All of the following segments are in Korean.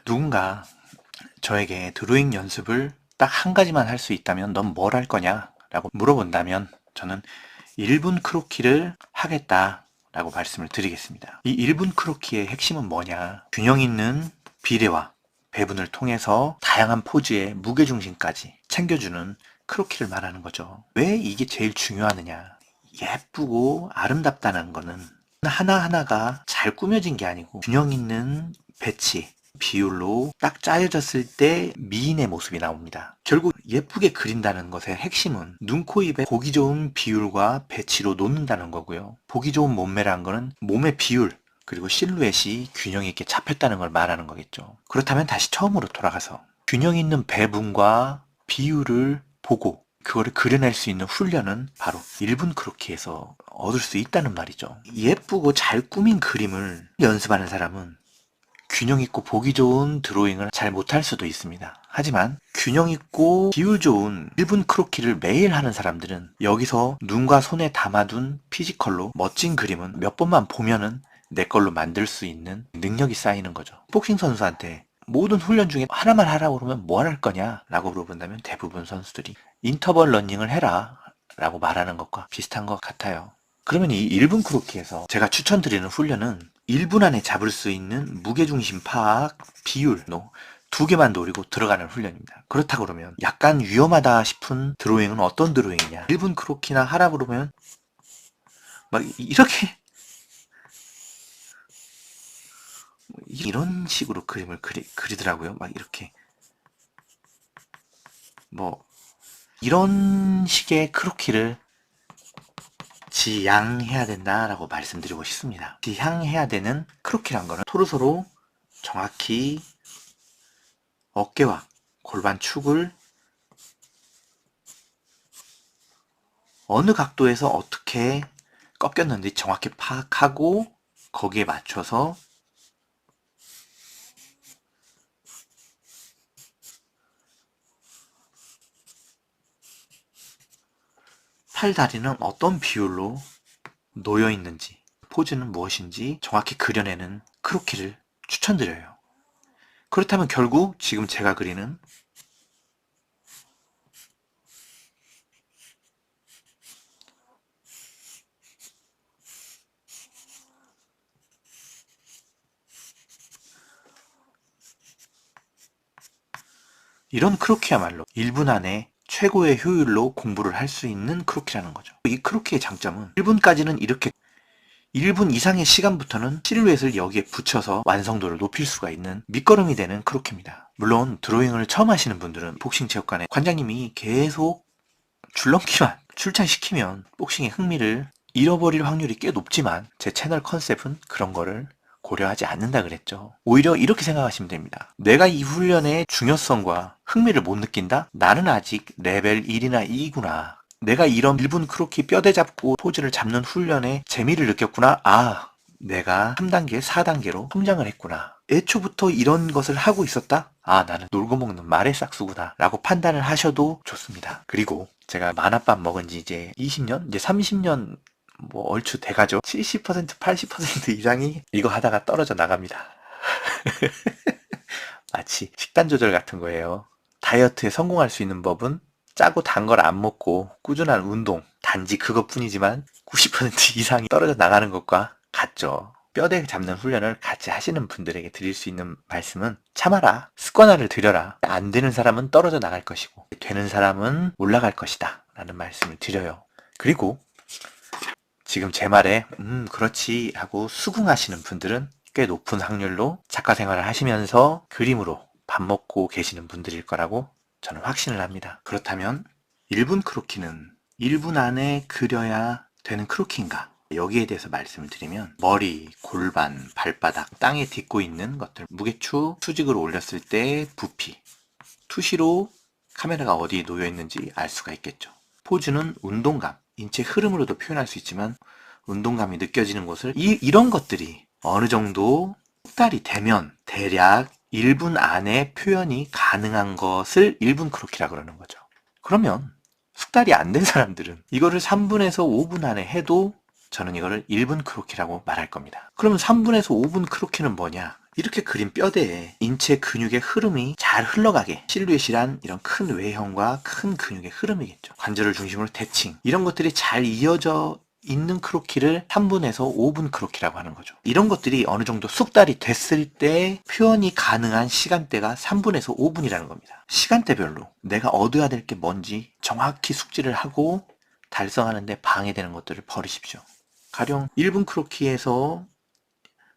누군가 저에게 드로잉 연습을 딱 한 가지만 할 수 있다면 넌 뭘 할 거냐? 라고 물어본다면 저는 1분 크로키를 하겠다 라고 말씀을 드리겠습니다. 이 1분 크로키의 핵심은 뭐냐? 균형 있는 비례와 배분을 통해서 다양한 포즈의 무게중심까지 챙겨주는 크로키를 말하는 거죠. 왜 이게 제일 중요하느냐? 예쁘고 아름답다는 거는 하나하나가 잘 꾸며진 게 아니고 균형 있는 배치, 비율로 딱 짜여졌을 때 미인의 모습이 나옵니다. 결국 예쁘게 그린다는 것의 핵심은 눈, 코, 입에 보기 좋은 비율과 배치로 놓는다는 거고요. 보기 좋은 몸매란 거는 몸의 비율, 그리고 실루엣이 균형 있게 잡혔다는 걸 말하는 거겠죠. 그렇다면 다시 처음으로 돌아가서 균형 있는 배분과 비율을 보고 그거를 그려낼 수 있는 훈련은 바로 1분 크로키에서 얻을 수 있다는 말이죠. 예쁘고 잘 꾸민 그림을 연습하는 사람은 균형 있고 보기 좋은 드로잉을 잘 못할 수도 있습니다. 하지만 균형 있고 비율 좋은 1분 크로키를 매일 하는 사람들은 여기서 눈과 손에 담아둔 피지컬로 멋진 그림은 몇 번만 보면은 내 걸로 만들 수 있는 능력이 쌓이는 거죠. 복싱 선수한테 모든 훈련 중에 하나만 하라고 그러면 뭘 할 거냐? 라고 물어본다면 대부분 선수들이 인터벌 러닝을 해라 라고 말하는 것과 비슷한 것 같아요. 그러면 이 1분 크로키에서 제가 추천드리는 훈련은 1분 안에 잡을 수 있는 무게중심 파악, 비율로 두 개만 노리고 들어가는 훈련입니다. 그렇다고 그러면 약간 위험하다 싶은 드로잉은 어떤 드로잉이냐? 1분 크로키나 하라 그러면 막 이렇게 이런 식으로 그림을 그리더라고요. 막 이렇게 뭐 이런 식의 크로키를 지향해야 된다라고 말씀드리고 싶습니다. 지향해야 되는 크로키란 거는 토르소로 정확히 어깨와 골반 축을 어느 각도에서 어떻게 꺾였는지 정확히 파악하고 거기에 맞춰서 팔, 다리는 어떤 비율로 놓여 있는지, 포즈는 무엇인지 정확히 그려내는 크로키를 추천드려요. 그렇다면 결국 지금 제가 그리는 이런 크로키야말로 1분 안에 최고의 효율로 공부를 할 수 있는 크로키라는 거죠. 이 크로키의 장점은 1분까지는 이렇게 1분 이상의 시간부터는 실루엣을 여기에 붙여서 완성도를 높일 수가 있는 밑거름이 되는 크로키입니다. 물론 드로잉을 처음 하시는 분들은 복싱 체육관에 관장님이 계속 줄넘기만 출찬시키면 복싱의 흥미를 잃어버릴 확률이 꽤 높지만 제 채널 컨셉은 그런 거를 고려하지 않는다 그랬죠. 오히려 이렇게 생각하시면 됩니다. 내가 이 훈련의 중요성과 흥미를 못 느낀다? 나는 아직 레벨 1이나 2구나. 내가 이런 1분 크로키 뼈대 잡고 포즈를 잡는 훈련에 재미를 느꼈구나. 아, 내가 3단계, 4단계로 성장을 했구나. 애초부터 이런 것을 하고 있었다? 아, 나는 놀고 먹는 말의 싹수구나. 라고 판단을 하셔도 좋습니다. 그리고 제가 만화밥 먹은 지 이제 20년? 이제 30년 뭐 얼추 돼가죠. 70%, 80% 이상이 이거 하다가 떨어져 나갑니다. 마치 식단 조절 같은 거예요. 다이어트에 성공할 수 있는 법은 짜고 단 걸 안 먹고 꾸준한 운동, 단지 그것뿐이지만 90% 이상이 떨어져 나가는 것과 같죠. 뼈대 잡는 훈련을 같이 하시는 분들에게 드릴 수 있는 말씀은 참아라. 습관화를 들여라. 안 되는 사람은 떨어져 나갈 것이고 되는 사람은 올라갈 것이다. 라는 말씀을 드려요. 그리고 지금 제 말에 그렇지 하고 수긍하시는 분들은 꽤 높은 확률로 작가 생활을 하시면서 그림으로 밥 먹고 계시는 분들일 거라고 저는 확신을 합니다. 그렇다면 1분 크로키는 1분 안에 그려야 되는 크로키인가? 여기에 대해서 말씀을 드리면 머리, 골반, 발바닥, 땅에 딛고 있는 것들, 무게추, 수직으로 올렸을 때 부피, 투시로 카메라가 어디에 놓여 있는지 알 수가 있겠죠. 포즈는 운동감, 인체 흐름으로도 표현할 수 있지만 운동감이 느껴지는 곳을 이런 것들이 어느 정도 숙달이 되면 대략 1분 안에 표현이 가능한 것을 1분 크로키라 그러는 거죠. 그러면 숙달이 안 된 사람들은 이거를 3분에서 5분 안에 해도 저는 이거를 1분 크로키라고 말할 겁니다. 그러면 3분에서 5분 크로키는 뭐냐? 이렇게 그린 뼈대에 인체 근육의 흐름이 잘 흘러가게, 실루엣이란 이런 큰 외형과 큰 근육의 흐름이겠죠. 관절을 중심으로 대칭, 이런 것들이 잘 이어져 있는 크로키를 3분에서 5분 크로키라고 하는 거죠. 이런 것들이 어느 정도 숙달이 됐을 때 표현이 가능한 시간대가 3분에서 5분이라는 겁니다. 시간대별로 내가 얻어야 될 게 뭔지 정확히 숙지를 하고 달성하는데 방해되는 것들을 버리십시오. 가령 1분 크로키에서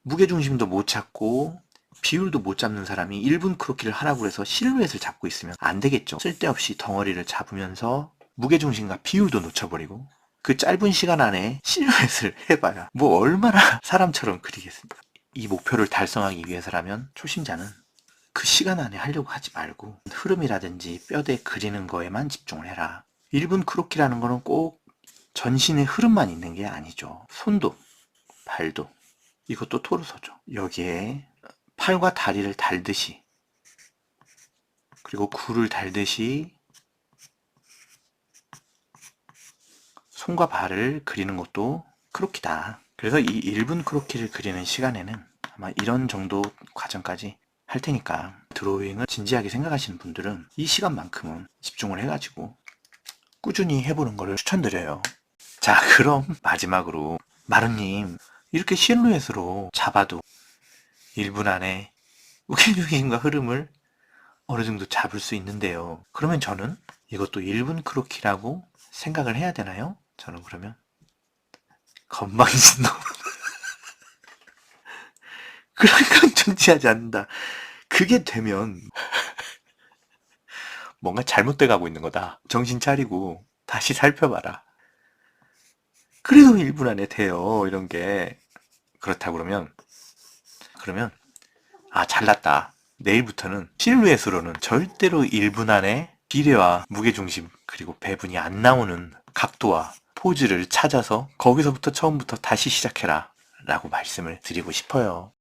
무게중심도 못 찾고 비율도 못 잡는 사람이 1분 크로키를 하라고 해서 실루엣을 잡고 있으면 안 되겠죠. 쓸데없이 덩어리를 잡으면서 무게중심과 비율도 놓쳐버리고 그 짧은 시간 안에 실루엣을 해봐야 뭐 얼마나 사람처럼 그리겠습니까? 이 목표를 달성하기 위해서라면 초심자는 그 시간 안에 하려고 하지 말고 흐름이라든지 뼈대 그리는 거에만 집중을 해라. 1분 크로키라는 거는 꼭 전신의 흐름만 있는 게 아니죠. 손도, 발도, 이것도 토르소죠. 여기에 팔과 다리를 달듯이, 그리고 굴을 달듯이 손과 발을 그리는 것도 크로키다. 그래서 이 1분 크로키를 그리는 시간에는 아마 이런 정도 과정까지 할 테니까 드로잉을 진지하게 생각하시는 분들은 이 시간만큼은 집중을 해가지고 꾸준히 해보는 것을 추천드려요. 자, 그럼 마지막으로 마루님, 이렇게 실루엣으로 잡아도 1분 안에 무게중심과 흐름을 어느 정도 잡을 수 있는데요. 그러면 저는 이것도 1분 크로키라고 생각을 해야 되나요? 저는 그러면 건방진 놈. 그런 건 존재하지 않는다. 그게 되면 뭔가 잘못돼 가고 있는 거다. 정신 차리고 다시 살펴봐라. 그래도 1분 안에 돼요. 이런 게. 그렇다 그러면 아, 잘났다. 내일부터는 실루엣으로는 절대로 1분 안에 비례와 무게중심 그리고 배분이 안 나오는 각도와 포즈를 찾아서 거기서부터 처음부터 다시 시작해라 라고 말씀을 드리고 싶어요.